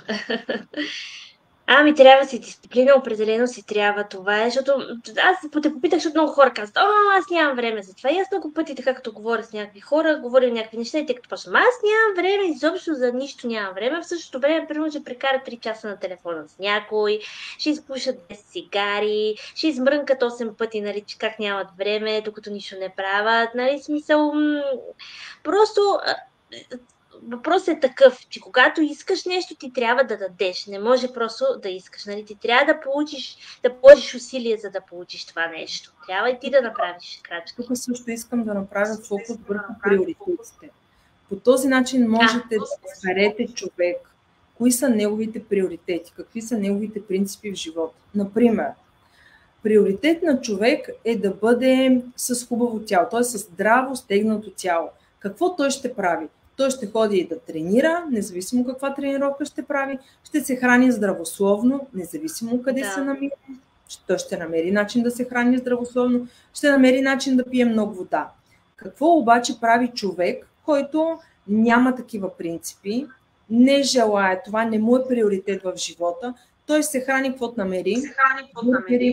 Ами трябва си дисциплина, определено си трябва това, защото аз те попитах, защото много хора казват, аз нямам време за това. И аз много пъти, така като говоря с някакви хора, говоря някакви неща и те като почвам, аз нямам време, изобщо за нищо нямам време. В същото време, примерно, ще прекара 3 часа на телефона с някой, ще изпушат 10 цигари, ще измрънкат 8 пъти, нали, че как нямат време, докато нищо не правят, нали, смисъл, просто... Въпросът е такъв, че когато искаш нещо, ти трябва да дадеш. Не може просто да искаш. Нали? Ти трябва да положиш усилия, за да получиш това нещо. Трябва и ти да направиш крачки. Тук също искам да направя фокус върху приоритетите. По този начин можете да изберете човек, кои са неговите приоритети, какви са неговите принципи в живота. Например, приоритет на човек е да бъде с хубаво тяло, т.е. с здраво, стегнато тяло. Какво той ще прави? Той ще ходи да тренира, независимо каква тренировка ще прави, ще се храни здравословно, независимо къде се намира. Той ще намери начин да се храни здравословно, ще намери начин да пие много вода. Какво обаче прави човек, който няма такива принципи, не желая, това не му е приоритет в живота, той се храни каквото намери,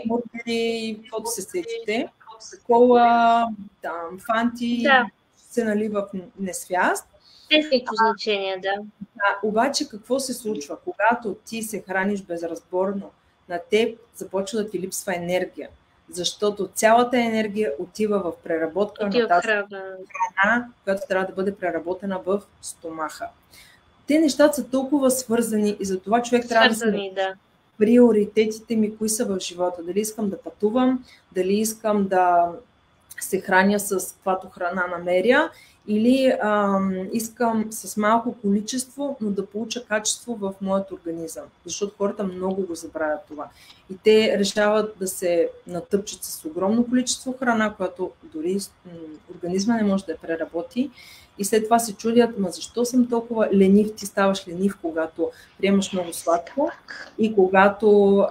бургери, каквото се сетите, кола, фанти, се налива в несвяст. Естествено значение, да. Обаче какво се случва? Когато ти се храниш безразборно, на теб започва да ти липсва енергия, защото цялата енергия отива в преработка на тази храна, която трябва да бъде преработена в стомаха. Те нещата са толкова свързани и затова човек трябва да се... Приоритетите ми, кои са в живота. Дали искам да пътувам, дали искам да се храня с каквато храна намеря, или искам с малко количество, но да получа качество в моят организъм. Защото хората много го забравят това. И те решават да се натъпчат с огромно количество храна, която дори организма не може да я преработи. И след това се чудят, защо съм толкова ленив? Ти ставаш ленив, когато приемаш много сладко и когато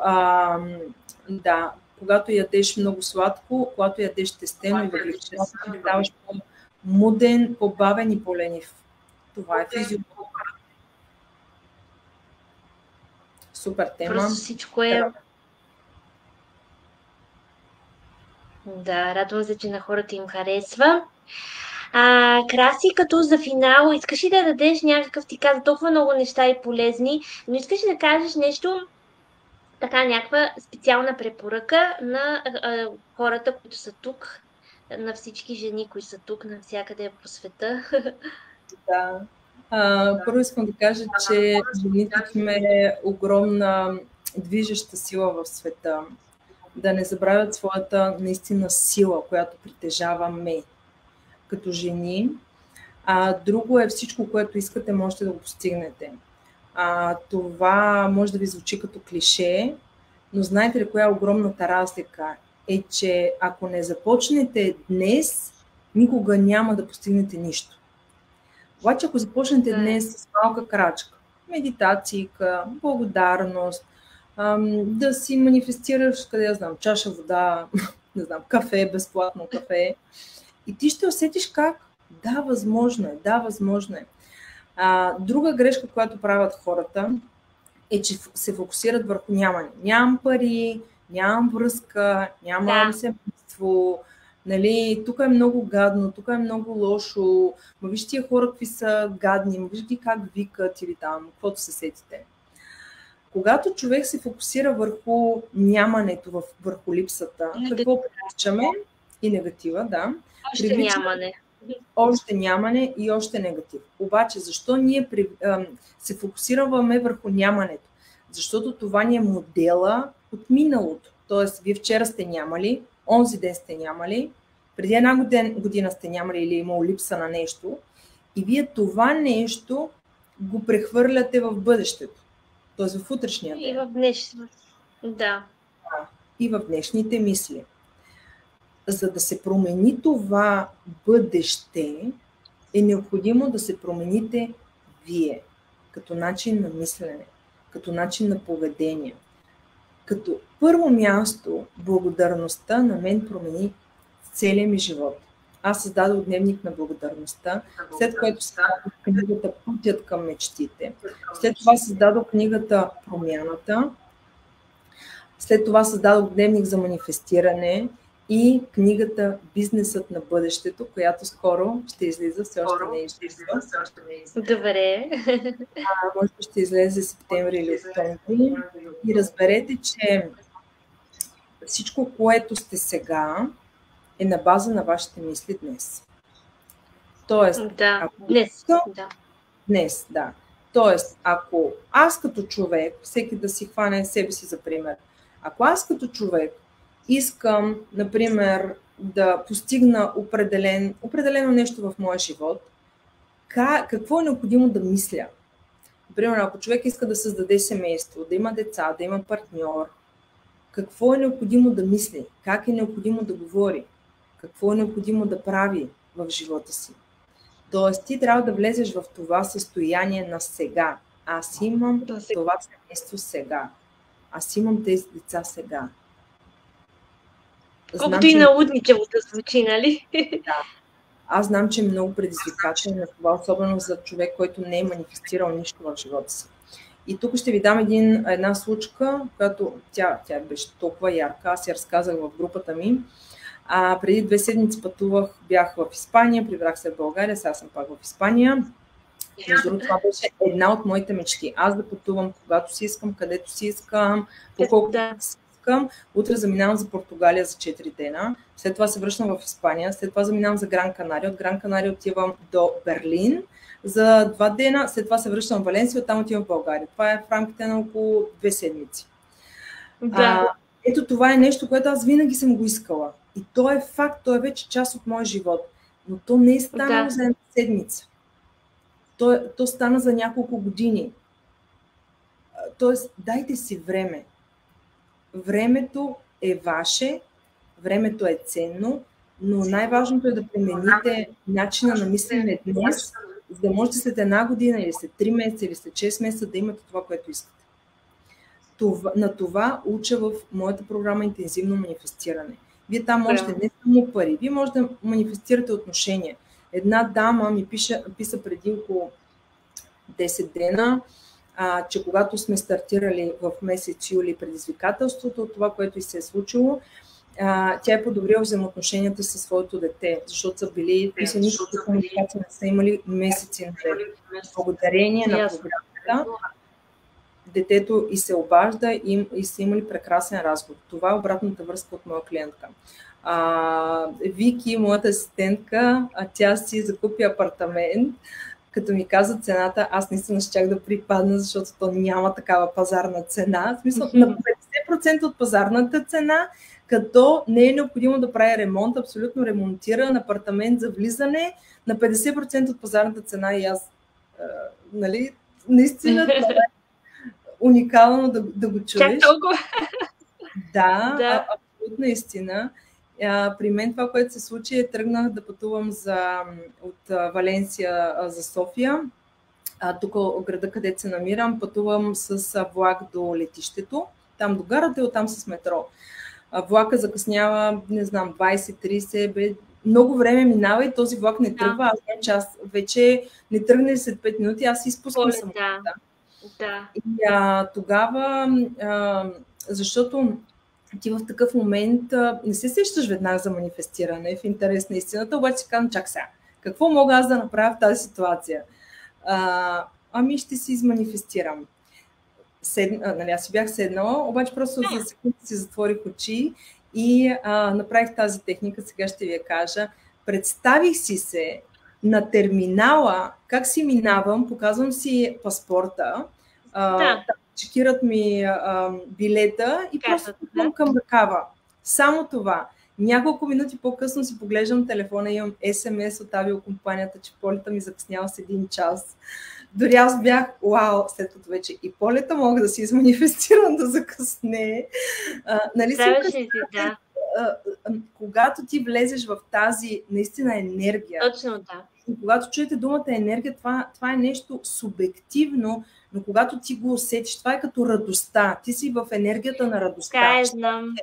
ядеш много сладко, когато ядеш тестено и въглехидрат, ти ставаш по-муден, по-бавен и по-ленив. Това е физиология. Супер тема. Просто всичко е... Да, радвам се, че на хората им харесва. Краси, като за финал, искаш ли да дадеш някакъв, ти каза толкова много неща и полезни, но искаш ли да кажеш нещо, така някаква специална препоръка на хората, които са тук, на всички жени, които са тук, навсякъде по света? Да. Първо искам да кажа, че жените сме огромна движеща сила в света. Да не забравят своята наистина сила, която притежаваме като жени. Друго е всичко, което искате, можете да го постигнете. Това може да ви звучи като клише, но знаете ли коя е огромната разлика? Е, че ако не започнете днес, никога няма да постигнете нищо. Обаче, ако започнете днес с малка крачка, медитацийка, благодарност, да си манифестираш, къде я знам, чаша вода, не знам, кафе, безплатно кафе, и ти ще усетиш как възможно е. Друга грешка, която правят хората, е, че се фокусират върху нямане. Нямам пари, нямам връзка, нямам семейство, нали, тук е много гадно, тук е много лошо, виж тия хора какви са гадни, виж ги как викат или там, каквото се сетите. Когато човек се фокусира върху нямането, върху липсата, какво привличаме? И негатива, да. Още нямане и още негатив. Обаче, защо ние се фокусираме върху нямането? Защото това ни е модела от миналото. Тоест, вие вчера сте нямали, онзи ден сте нямали, преди една година сте нямали или имало липса на нещо и вие това нещо го прехвърляте в бъдещето, т.е. в утрешния ден. И в днешното. Да. И в днешните мисли. За да се промени това бъдеще, е необходимо да се промените вие, като начин на мислене, като начин на поведение. Като първо място, благодарността на мен промени целия ми живот. Аз създадох дневник на благодарността, след което създадох книгата "Пътят към мечтите". След това създадох книгата "Промяната". След това създадох дневник за манифестиране и книгата "Бизнесът на бъдещето", която скоро ще излиза, все още не е излиза. Добре. Може би ще излезе септември или октомври. И разберете, че всичко, което сте сега, е на база на вашите мисли днес. Тоест, днес, да. Тоест, ако аз като човек, всеки да си хване себе си за пример, ако аз като човек искам, например, да постигна определено нещо в моя живот, какво е необходимо да мисля? Например, ако човек иска да създаде семейство, да има деца, да има партньор, какво е необходимо да мисли? Как е необходимо да говори? Какво е необходимо да прави в живота си? Тоест, ти трябва да влезеш в това състояние на сега. Аз имам това семейство сега. Аз имам тези деца сега. Колкото и налудничево да звучи, нали? Да. Аз знам, че е много предизвикателно това, особено за човек, който не е манифестирал нищо в живота си. И тук ще ви дам една случка, която тя беше толкова ярка. Аз я разказах в групата ми. Преди 2 седмици пътувах, бях в Испания, прибрах се в България, сега съм пак в Испания. Между другото, това беше една от моите мечти. Аз да пътувам когато си искам, където си искам, по колкото си искам. Утре заминавам за Португалия за 4 дена, след това се връщам в Испания, след това заминавам за Гран Канария, от Гран Канария отивам до Берлин за 2 дена, след това се връщам в Валенсия, оттам отивам в България. Това е в рамките на около 2 седмици. Ето това е нещо, което аз винаги съм го искала. И то е факт, то е вече част от моя живот. Но то не е станало за една седмица. То стана за няколко години. Тоест, дайте си време. Времето е ваше, времето е ценно, но най-важното е да промените начина на мислене днес, за да можете след 1 година или след 3 месеца или след 6 месеца да имате това, което искате. На това уча в моята програма "Интензивно манифестиране". Вие там можете не само пари, вие можете да манифестирате отношения. Една дама ми писа преди около 10 дена, че когато сме стартирали в месец юли предизвикателството от това, което и се е случило, тя е подобрила взаимоотношенията със своето дете, защото са били, никаква комуникация не са имали месеци наред. Благодарение на програмата, детето и се обажда и са имали прекрасен разговор. Това е обратната връзка от моя клиентка. Вики, моята асистентка, тя си закупи апартамент. Като ми каза цената, аз наистина щях да припадна, защото то няма такава пазарна цена. В смисъл, на 50% от пазарната цена, като не е необходимо да прави ремонт, абсолютно ремонтиран апартамент за влизане на 50% от пазарната цена. И аз, наистина, това е уникално да го чуеш. Чак толкова? Да, абсолютно истина. При мен това, което се случи, тръгнах да пътувам от Валенсия за София. Тук в града, където се намирам, пътувам с влак до летището, там до гарата и оттам с метро. Влака закъснява, не знам, 20-30, много време минава и този влак не тръгва. Аз знам, че аз вече не тръгне след 5 минути, аз изпускам самолета. Да. И тогава, защото ти в такъв момент не се сещаш веднага за манифестиране в интерес на истината, обаче си казвам, чак сега, какво мога аз да направя в тази ситуация? Ще си изманифестирам. Аз си бях седнала, обаче просто за секунда си затворих очи и направих тази техника, сега ще ви я кажа. Представих си се на терминала, как си минавам, показвам си паспорта, чекират ми билета и просто пътвам към ръкава. Само това. Няколко минути по-късно си поглеждам телефона и имам SMS от авиокомпанията, че полета ми закъснява с 1 час. Дори аз бях, вау, след като вече и полета мога да си изманифестирам да закъсне. Нали си да. Когато ти влезеш в тази наистина енергия, точно, да. И когато чуете думата енергия, това е нещо субективно, но когато ти го усетиш, това е като радостта. Ти си в енергията на радостта. Знам.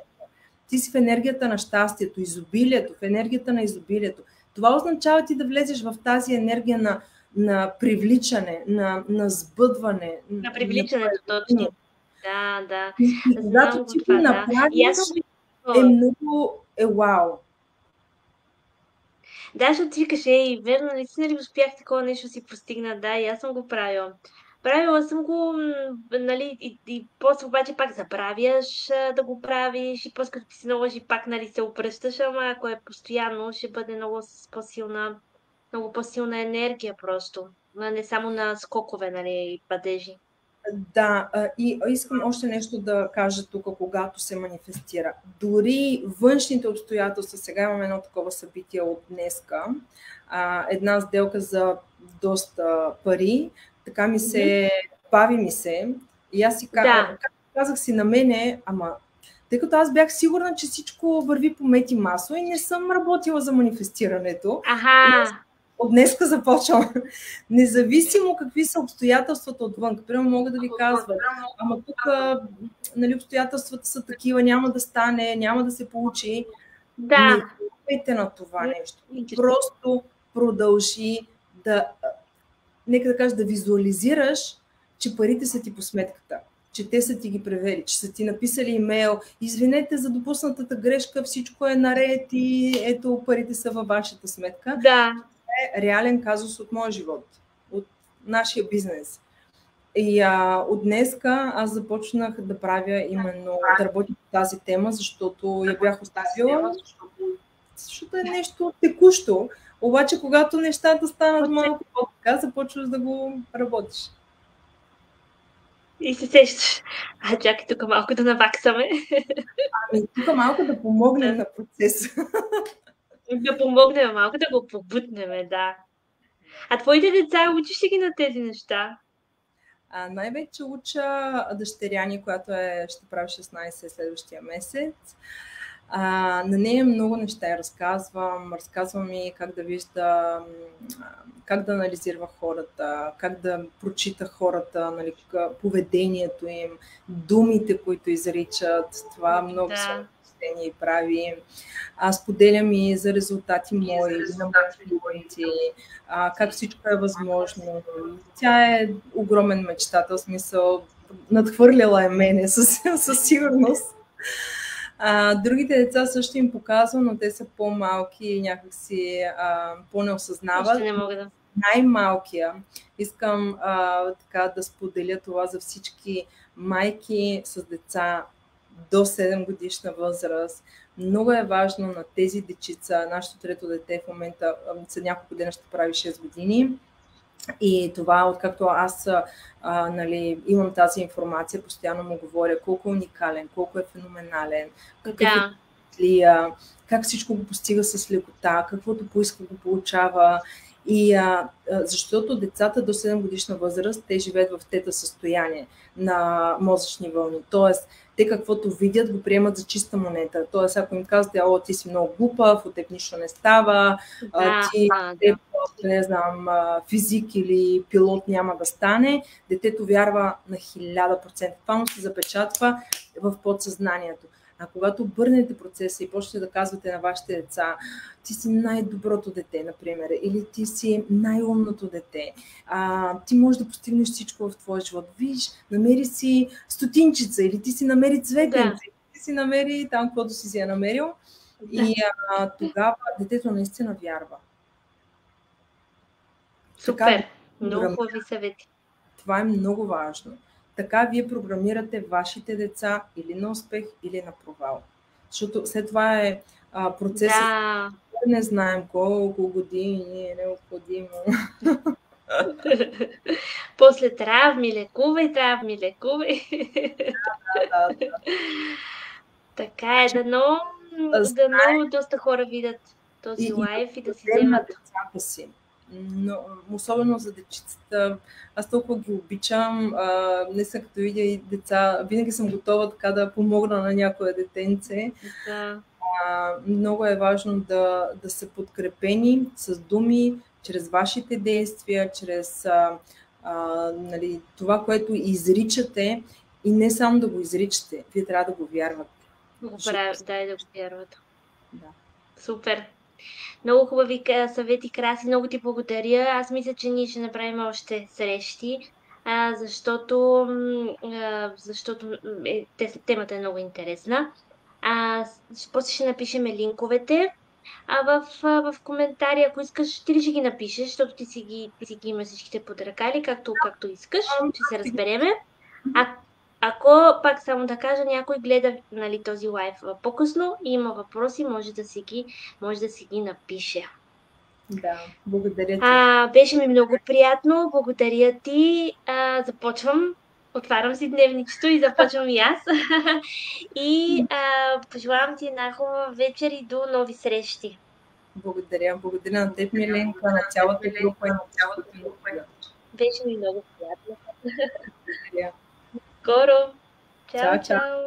Ти си в енергията на щастието, изобилието, в енергията на изобилието. Това означава ти да влезеш в тази енергия на привличане, на сбъдване. На привличането, точно. Да. Когато ти го направиш, много вау. Да, защото ти викаш, верно, наистина ли успях такова нещо си постигна? Да, и аз съм го правила. Правила съм го, нали, и после обаче пак забравяш да го правиш и после като ти се наложи пак, нали, се обръщаш, ама ако е постоянно, ще бъде много по-силна енергия просто. Не само на скокове, нали, падежи. Да, и искам още нещо да кажа тук, когато се манифестира. Дори външните обстоятелства, сега имаме едно такова събитие от днеска, една сделка за доста пари, така ми се, бави ми се, и аз си казах си на мене, ама тъй като аз бях сигурна, че всичко върви по мет и масло и не съм работила за манифестирането. От днеска започвам. Независимо какви са обстоятелствата отвън. Примерно мога да ви казват, ама тук нали, обстоятелствата са такива, няма да стане, няма да се получи. Да. Не гледайте на това нещо. Просто продължи нека да кажа, да визуализираш, че парите са ти по сметката, че те са ти ги превели, че са ти написали имейл, извинете за допуснатата грешка, всичко е наред и ето парите са във вашата сметка. Да. Е реален казус от моя живот, от нашия бизнес. И от днеска аз започнах да правя именно, да работя по тази тема, защото я бях оставила, защото е нещо текущо. Обаче, когато нещата станат малко по-така, започваш да го работиш. И се сещаш. Чакай тук малко да наваксаме. Тук малко да помогнем на процеса. Да помогнем малко, да го побутнем, да. А твоите деца, учиш ли ги на тези неща? Най-вече уча дъщеря ни, която ще прави 16 следващия месец. На нея много неща я разказвам и как да вижда, как да анализира хората, как да прочита хората, нали, поведението им, думите, които изричат. Това много съвпадение и прави. Споделям и за резултати мои, как всичко е възможно. Тя е огромен мечтател, смисъл, надхвърляла е мене със сигурност. Другите деца също им показвам, но те са по-малки и някакси по-неосъзнават. Не мога да. Най-малкия искам така да споделя това за всички майки с деца до 7 годишна възраст. Много е важно на тези дечица, нашето трето дете в момента за няколко дена ще прави 6 години. И това, откакто аз нали, имам тази информация, постоянно му говоря колко е уникален, колко е феноменален, как всичко го постига с лекота, каквото поиска го получава. И защото децата до 7 годишна възраст, те живеят в тета състояние на мозъчни вълни. Тоест, те каквото видят, го приемат за чиста монета. Тоест, ако им казвате, ти си много глупав, от теб нищо не става, не знам, физик или пилот няма да стане, детето вярва на 1000%. Това му се запечатва в подсъзнанието. А когато обърнете процеса и почнете да казвате на вашите деца, ти си най-доброто дете, например, или ти си най-умното дете, ти можеш да постигнеш всичко в твоя живот. Виж, намери си стотинчица, или ти си намери цветенце, или ти си намери там, каквото си е намерил. И тогава детето наистина вярва. Супер! Много хубави съвети. Това е много важно. Така вие програмирате вашите деца или на успех, или на провал. Защото след това е процесът, не знаем колко години е необходимо. После травми лекувай. Да. Така е, дано доста хора видят този лайв и да си вземат. Децата си. но, особено за дечицата. Аз толкова ги обичам. Не съм като видя и деца. Винаги съм готова така да помогна на някое детенце. Да. Много е важно да са подкрепени с думи, чрез вашите действия, чрез нали, това, което изричате, и не само да го изричате, вие трябва да го вярвате. Да го правят, да, и да го вярват. Да. Супер. Много хубави съвети, Краси. Много ти благодаря. Аз мисля, че ние ще направим още срещи, защото темата е много интересна. После ще напишем линковете. В коментари, ако искаш, ти ли ще ги напишеш, защото ти си ги има всичките под ръка, или както искаш, ще се разбереме. Ако, пак само да кажа, някой гледа, нали, този лайв по-късно и има въпроси, може да си ги напише. Да, благодаря ти. Беше ми много приятно, благодаря ти. Започвам, отварям си дневничето и започвам и аз. И пожелавам ти една хубава вечер и до нови срещи. Благодаря на теб, Миленка, на цялата група и на цялата група. Беше ми много приятно. Благодаря. Скоро. Чао, чао. Чао.